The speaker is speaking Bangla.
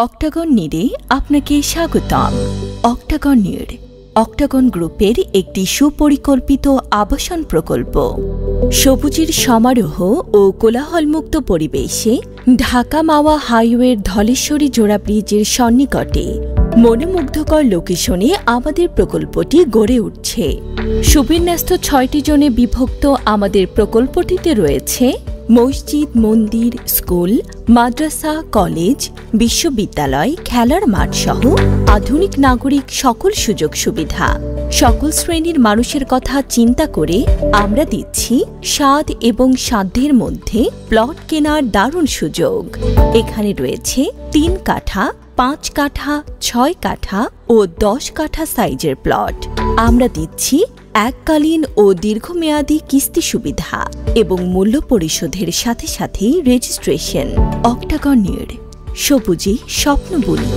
অক্টাগন নিডে আপনাকে স্বাগতম। অক্টাগন নিড অক্টাগন গ্রুপের একটি সুপরিকল্পিত আবাসন প্রকল্প। সবুজের সমারোহ ও কোলাহলমুক্ত পরিবেশে ঢাকা মাওয়া হাইওয়ের ধলেশ্বরী জোড়া ব্রিজের সন্নিকটে মনোমুগ্ধকর লোকেশনে আমাদের প্রকল্পটি গড়ে উঠছে। সুবিন্যস্ত ৬টি জোনে বিভক্ত আমাদের প্রকল্পটিতে রয়েছে মসজিদ, মন্দির, স্কুল, মাদ্রাসা, কলেজ, বিশ্ববিদ্যালয়, খেলার মাঠ সহ আধুনিক নাগরিক সকল সুযোগ সুবিধা। সকল শ্রেণীর মানুষের কথা চিন্তা করে আমরা দিচ্ছি স্বাদ এবং সাধ্যের মধ্যে প্লট কেনার দারুণ সুযোগ। এখানে রয়েছে ৩ কাঠা, ৫ কাঠা, ৬ কাঠা ও ১০ কাঠা সাইজের প্লট। আমরা দিচ্ছি এককালীন ও দীর্ঘমেয়াদী কিস্তি সুবিধা এবং মূল্য পরিশোধের সাথে সাথেই রেজিস্ট্রেশন। অক্টাগন নিড, সবুজে স্বপ্ন বুনি।